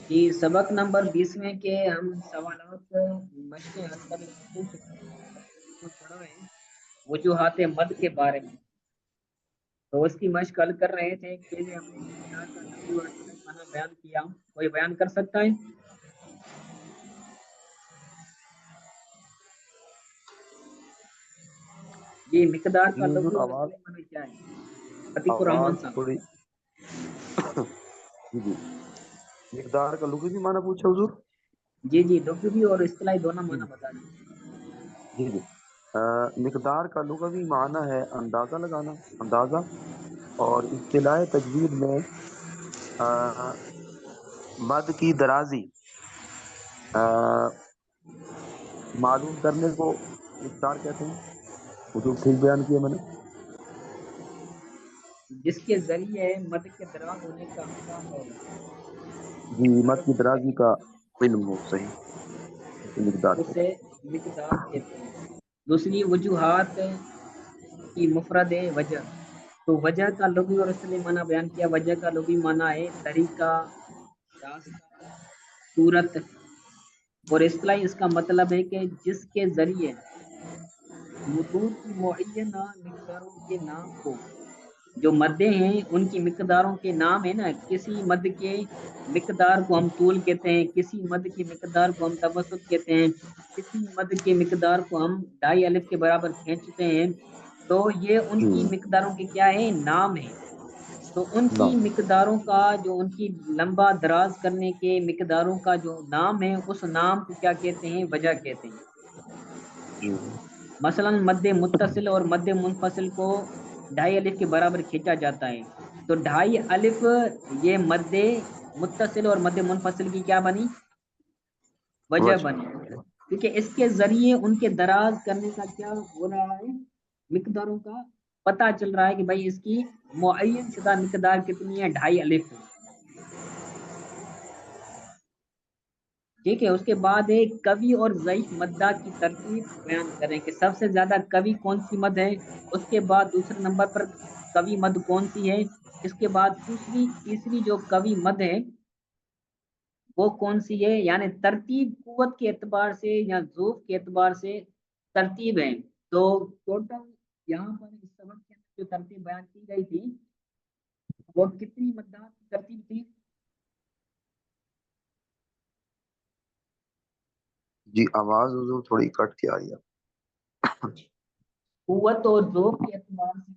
کہ سبق نمبر 20 میں کے ہم سوالات مشقیں حل کرنے کی کوشش میں پڑھا ہے وجوہات مد کے بارے میں، تو اس کی مشق حل کر رہے تھے۔ پہلے ہم نے مقدار کا لفظی اور اصطلاحی معنی بیان کیا، کوئی بیان کر سکتا ہے؟ یہ مقدار جی کا حضور، لفظی اور آواز اصطلاحی معنی کیا ہے؟ عتیق الرحمان آواز صاحب۔ تھوڑی جی جی، مقدار کا لغوی معنی پوچھا حضور؟ جی جی، لفظی اور اصطلاحی دونوں جی معنی بتا دیجیے۔ جی جی، مقدار کا لغوی معنی ہے اندازہ لگانا، اندازہ، اور اصطلاح تجوید میں آ، مد کی درازی معلوم کرنے کو مقدار کہتے ہیں۔ حضور ٹھیک بیان کیا میں نے؟ جس کے ذریعے مد کے دراز ہونے کا اندازہ ہو، جی، مد درست کی ہے، درازی صحیح، کا علم ہو، صحیح، اسے مقدار اسے کہتے مقدار کہتے ہیں۔ دوسری وجوہات کی مفرد وجہ، تو وجہ کا لغوی اور اصطلاحی معنی بیان کیا۔ وجہ کا لغوی معنی ہے طریقہ، راستہ، صورت، اور اصطلاحی اس کا مطلب ہے کہ جس کے ذریعے مدود کی معینہ مقداروں کے نام کو، جو مدیں ہیں ان کی مقداروں کے نام ہے نا، کسی مد کے مقدار کو ہم طول کہتے ہیں، کسی مد کی مقدار کو ہم توسط کہتے ہیں، کسی مد کی مقدار کو ہم ڈائی الف کے برابر کھینچتے ہیں، تو یہ ان کی ہیں۔ مقداروں کے کیا ہے، نام ہے۔ تو ان نو، کی مقداروں کا جو ان کی لمبا دراز کرنے کے مقداروں کا جو نام ہے، اس نام کو کیا کہتے ہیں، وجہ کہتے ہیں۔ جی مثلا مد متصل اور مد منفصل کو ڈھائی الف کے برابر کھینچا جاتا ہے، تو ڈھائی الف یہ مد متصل اور مد منفصل کی کیا بنی، وجہ وجہ، بنی، کیونکہ اس کے ذریعے ان کے دراز کرنے کا کیا ہو رہا ہے، مقداروں کا پتہ چل رہا ہے کہ بھائی اس کی معین شدہ مقدار کتنی ہے، ڈھائی الف ہے۔ ٹھیک ہے، اس کے بعد ایک قوی اور ضعیف مدہ کی ترتیب بیان کریں کہ سب سے زیادہ قوی کون سی مد ہے، اس کے بعد دوسرے نمبر پر قوی مد کون سی ہے، اس کے بعد تیسری جو قوی مد ہے وہ کون سی ہے، یعنی ترتیب قوت کے اعتبار سے یا ذوف کے اعتبار سے ترتیب ہے۔ تو ٹوٹل یہاں پر اس سبق کے اندر جو ترتیب بیان کی گئی تھی وہ کتنی مدات کی ترتیب تھی؟ جی، آواز حضور تھوڑی کٹ کے آ رہی ہے۔ قوت اور ذوق کے اعتبار سے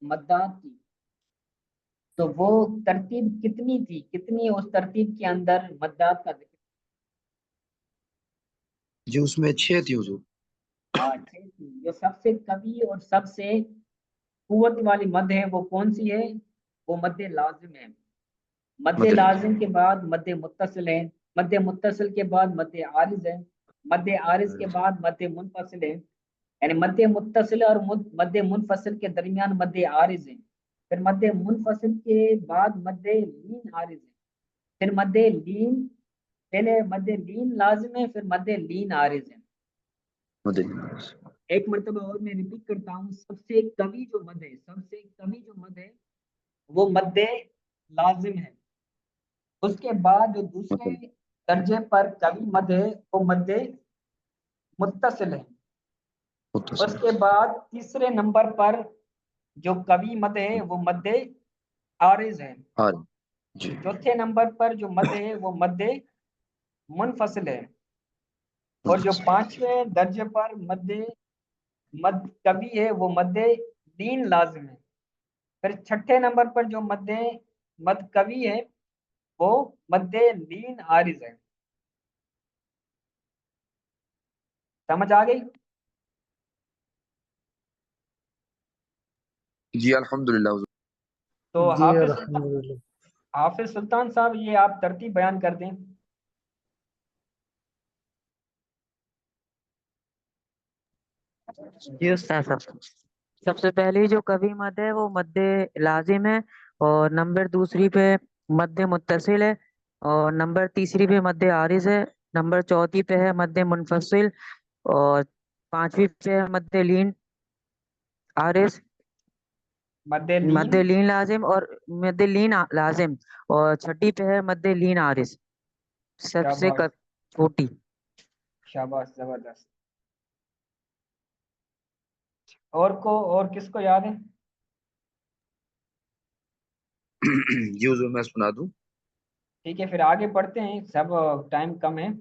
مدات کی، تو وہ ترتیب کتنی تھی، کتنی اس ترتیب کے اندر مدات کا ذکر؟ جی، اس میں 6 تھی حضور۔ چھ تھی۔ جو سب سے قوی اور سب سے قوت والی مد ہے وہ کون سی ہے، وہ مد لازم ہے۔ مد مدل، لازم کے بعد مد متصل ہے، مد متصل کے بعد مد عارض ہے، مد عارض کے بعد مد منفصل ہے، یعنی مد متصل اور مد منفصل کے درمیان مد عارض ہے، پھر مد منفصل کے بعد مد لین عارض ہے، پھر مد لین، پہلے مد لین لازم ہے، پھر مد لین عارض ہے۔ مدل، ایک مرتبہ اور میں ریپیٹ کرتا ہوں، سب سے قوی جو مد ہے، سب سے قوی جو مد ہے وہ مد لازم ہے۔ اس کے بعد جو دوسرے مدل، درجے پر قوی مد ہے وہ مد متصل ہے۔ اس متصل، کے بعد تیسرے نمبر پر جو قوی مد ہے وہ مد عارض ہے۔ ہاں جی، چوتھے نمبر پر جو مد ہے وہ مد منفصل ہے۔ اور جو منفصل، پانچویں درجے پر مد قوی ہے وہ مد لین لازم ہے۔ پھر چھٹے نمبر پر جو مد قوی ہے وہ مد لین عارض ہے۔ سمجھ آ گئی؟ جی الحمدللہ حضور۔ تو جی الحمدللہ۔ حافظ سلطان صاحب یہ آپ ترتیب بیان کر دیں۔ جی استاد صاحب، سب سے پہلی جو قوی مد ہے وہ مد لازم ہے، اور نمبر دوسری پہ مد متصل ہے، اور نمبر تیسری پہ مد عارض ہے، نمبر چوتھی پہ ہے مد منفصل، اور پانچویں پہ ہے مد لین عارض، मध्य लीन, मध्य लीन लाजिम और मध्य लीन लाजिम, और छठी पे है मध्य लीन आरिस, सबसे शाबाश छोटी। शाबाश, जबरदस्त। और किसको याद है? जी हुजूर, मैं सुना दूं। ठीक है, फिर आगे बढ़ते हैं, सब टाइम कम है,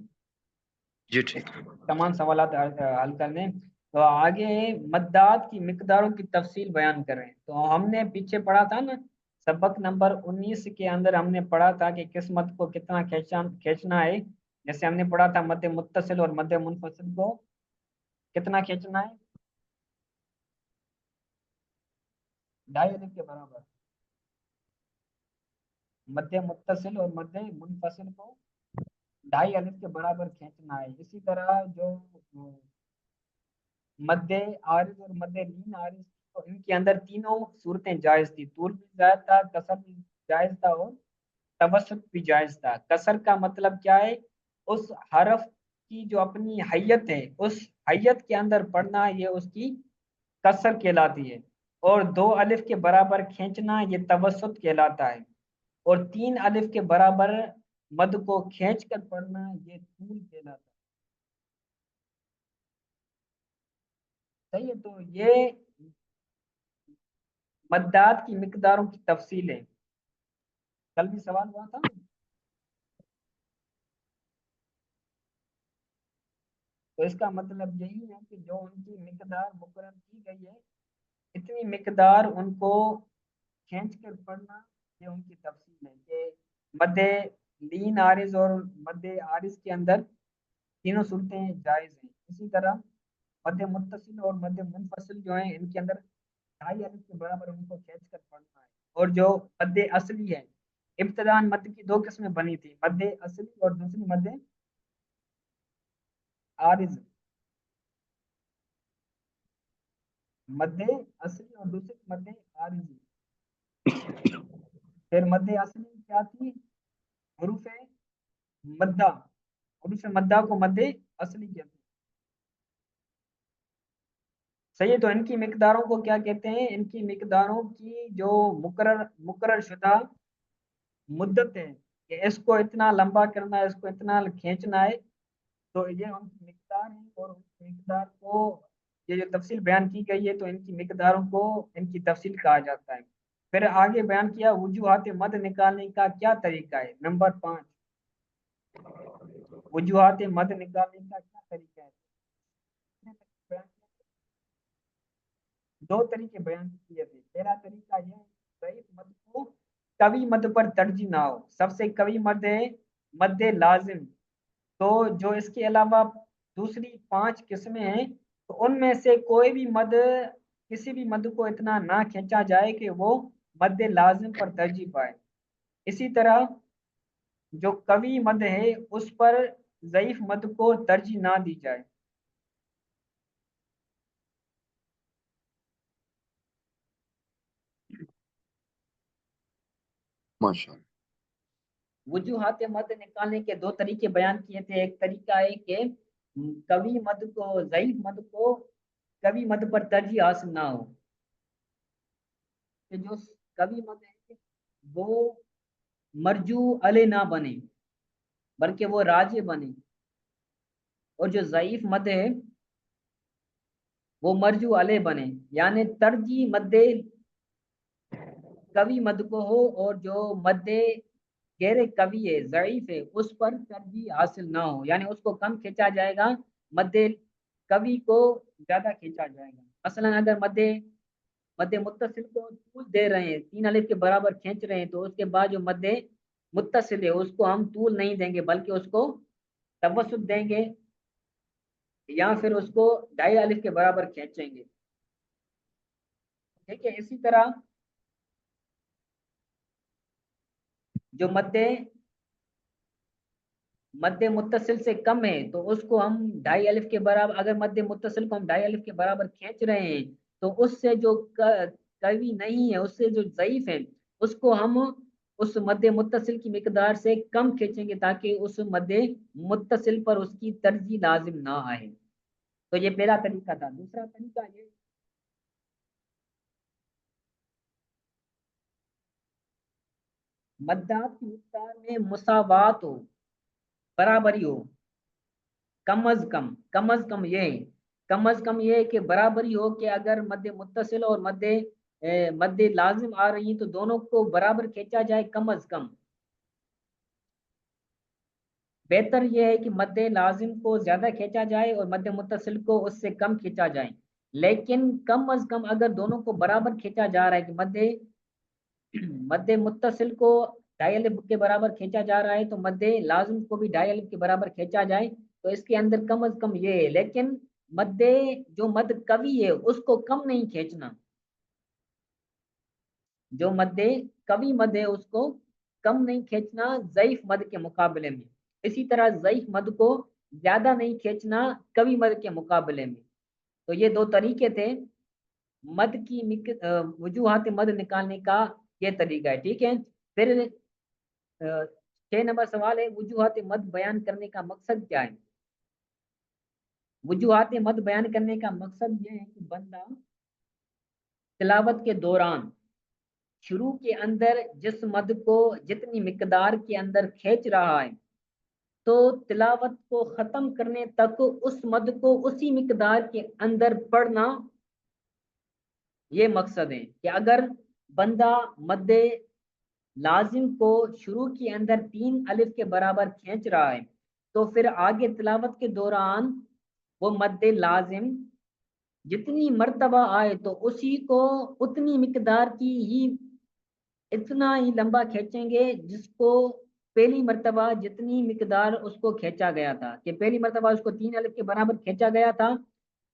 जी ठीक। तमाम सवाल हल कर लें। तो आगे मद्दात की मिकदारों की तफसील बयान कर रहे हैं। तो हमने पीछे पढ़ा था ना, सबक नंबर 19 के अंदर हमने पढ़ा था कि किस मद को कितना खींचना है। जैसे हमने पढ़ा था मध्य मुत्तसिल और मध्य मुनफसिल को कितना खींचना है, 2.5 अलिफ के बराबर। मध्य मुत्तसिल और मध्य मुनफसिल को 2.5 अलिफ के बराबर खींचना है। इसी तरह जो मध्य आरिज और मध्य लीन आरिज, तो इनके अंदर तीनों सूरतें जायज थी। तूल भी जायज था, कसर भी जायज था, और तवसुत भी जायज था। कसर का मतलब क्या है? उस हरफ की जो अपनी हैयत है, उस हैयत के अंदर पढ़ना, ये उसकी कसर कहलाती है। और 2 अलिफ के बराबर खींचना, ये तवसुत कहलाता है। और 3 अलिफ के बराबर मद को खींच कर पढ़ना, ये तूल कहलाता है। सही है, तो ये मद्दात की मिकदारों की तफसील है। कल भी सवाल हुआ था ना। तो इसका मतलब यही है कि जो उनकी मिकदार मुकर्रर की गई है, इतनी मिकदार उनको खींच कर पढ़ना, ये उनकी तफसील है कि मध्य लीन आरिज और मध्य आरिज के अंदर तीनों सूरतें जायज हैं। इसी तरह मध्य मुत्तसिल और मध्य मुनफसिल जो है, इनके अंदर 2.5 अलिफ के बराबर उनको खींच कर पढ़ना है। और जो मध्य असली है, इब्तदान मध्य की 2 किस्में बनी थी, मध्य असली और दूसरी मध्य आरिज। मध्य असली और दूसरी मध्य आरिज। फिर मध्य असली क्या थी? हरूफ मद्दा, हरूफ मद्दा को मध्य असली कहते हैं। सही है, तो इनकी मिकदारों को क्या कहते हैं? इनकी मिकदारों की जो मुकर्रर मुकर्रर शुदा मुद्दत है कि इसको इतना लंबा करना है, इसको इतना खींचना है, तो ये उनकी मिकदार है। और उस मिकदार को, ये जो तफसील बयान की गई है, तो इनकी मिकदारों को इनकी तफसील कहा जाता है। फिर आगे बयान किया वजूहात मद निकालने का क्या तरीका है। नंबर 5, वजूहात मद निकालने का क्या तरीका है। दो तरीके बयान किए थे। पहला तरीका यह है, ज़ईफ मद को कवी मद पर तरजीह ना हो। सबसे कवी मद है मद लाजिम। तो जो इसके अलावा दूसरी 5 किस्में हैं, तो उनमें से कोई भी मद, किसी भी मद को इतना ना खींचा जाए कि वो मद लाजिम पर तरजीह पाए। इसी तरह जो कवी मद है, उस पर ज़ईफ मद को तरजीह ना दी जाए। माशाल्लाह। वजूहात मद निकालने के 2 तरीके बयान किए थे। एक तरीका है कि कवि मद को, ज़ईफ मद को कवि मद पर तरजीह हासिल ना हो, कि जो कवि मद है वो मरजू अले ना बने, बल्कि वो राजे बने। और जो ज़ईफ मद है वो मरजू अले बने, यानी तरजीह मद कवि मद को हो, और जो मद गैर कवि है, ज़ईफ है, उस पर तरजीह हासिल ना हो, यानी उसको कम खींचा जाएगा, मद कवि को ज्यादा खींचा जाएगा। मसलन अगर मद मद मुत्तसिल को तूल दे रहे हैं, 3 अलिफ के बराबर खींच रहे हैं, तो उसके बाद जो मद मुत्तसिल है उसको हम तूल नहीं देंगे, बल्कि उसको तवसुत देंगे, या फिर उसको 2.5 अलिफ के बराबर खींचेंगे। ठीक है, इसी तरह जो मध्य मुत्तसिल से कम है, तो उसको हम 2.5 अलिफ के बराबर, अगर मध्य मुत्तसिल को हम 2.5 अलिफ के बराबर खींच रहे हैं, तो उससे जो कवि नहीं है, उससे जो ज़ईफ है, उसको हम उस मध्य मुत्तसिल की मिकदार से कम खींचेंगे, ताकि उस मध्य मुत्तसिल पर उसकी तरजीह लाजिम ना आए। तो ये पहला तरीका था। दूसरा तरीका ये, मद्दात की मिकदार में मुसावात हो, बराबरी हो, कम अज कम ये है, कम अज कम ये है कि बराबरी हो, कि अगर मद्द मुत्तसिल और मद्द लाजिम आ रही तो दोनों को बराबर खींचा जाए कम अज कम। बेहतर यह है कि मद्द लाजिम को ज्यादा खींचा जाए और मद्द मुत्तसिल को उससे कम खींचा जाए। लेकिन कम अज कम अगर दोनों को बराबर खींचा जा रहा है कि मद्दे मुत्तसिल को ढाई अलिफ के बराबर खींचा जा रहा है तो मद्दे लाजिम को भी ढाई अलिफ के बराबर खींचा जाए, तो इसके अंदर कम अज कम ये है। लेकिन मद्दे जो मद कवी है उसको कम नहीं खींचना, जो मद्दे कवी मद है उसको कम नहीं खींचना ज़ईफ मद के मुकाबले में। इसी तरह ज़ईफ मद को ज्यादा नहीं खींचना कवी मद के मुकाबले में। तो ये दो तरीके थे मद की वजूहात मद निकालने का, ये तरीका है। ठीक है, फिर 6 नंबर सवाल है, वजूहात मद बयान करने का मकसद क्या है। वजूहात मद बयान करने का मकसद ये है कि बंदा तिलावत के दौरान शुरू के अंदर जिस मद को जितनी मिकदार के अंदर खींच रहा है, तो तिलावत को खत्म करने तक उस मद को उसी मिकदार के अंदर पढ़ना, ये मकसद है। कि अगर बंदा मद्दे लाजिम को शुरू के अंदर 3 अलिफ के बराबर खींच रहा है, तो फिर आगे तिलावत के दौरान वो मद्दे लाजिम जितनी मर्तबा आए तो उसी को उतनी मिकदार की ही इतना ही लंबा खींचेंगे जिसको पहली मर्तबा जितनी मिकदार उसको खींचा गया था, कि पहली मर्तबा उसको 3 अलिफ के बराबर खींचा गया था,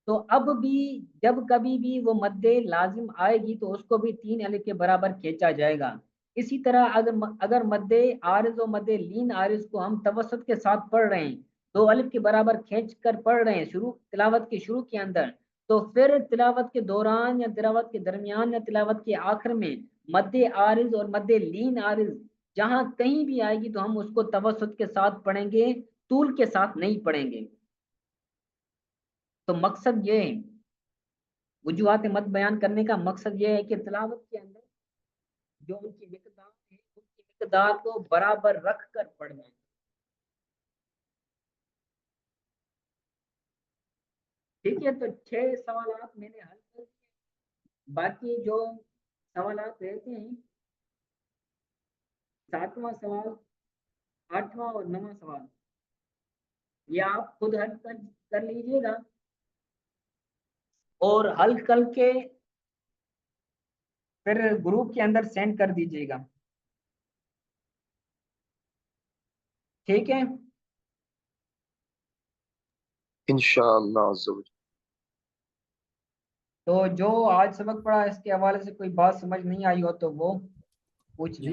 तो अब भी जब कभी भी वो मद्दे लाजिम आएगी तो उसको भी 3 अलिफ के बराबर खींचा जाएगा। इसी तरह अगर मद्दे आरिज और मद्दे लीन आरिज को हम तवसत के साथ पढ़ रहे हैं, 2 अलिफ के बराबर खींच कर पढ़ रहे हैं शुरू तिलावत के शुरू के अंदर, तो फिर तिलावत के दौरान या तिलावत के दरमियान या तिलावत के आखिर में मद्दे आरिज और मद्दे लीन आरिज जहां कहीं भी आएगी तो हम उसको तवसत के साथ पढ़ेंगे, तूल के साथ नहीं पढ़ेंगे। तो मकसद ये है, वजूहात मत बयान करने का मकसद ये है कि तिलावत के अंदर जो उनकी मिकदार है उनकी मिकदार को बराबर रख कर पढ़ना है। ठीक है, तो 6 सवाल मैंने हल कर दिए। बाकी जो सवाल रहते हैं, 7वां सवाल, 8वां और 9वां सवाल, ये आप खुद हल कर लीजिएगा और हल करके फिर ग्रुप के अंदर सेंड कर दीजिएगा। ठीक है, इंशाअल्लाह अज़्ज़ा वजल। तो जो आज सबक पढ़ा इसके हवाले से कोई बात समझ नहीं आई हो तो वो पूछ लें।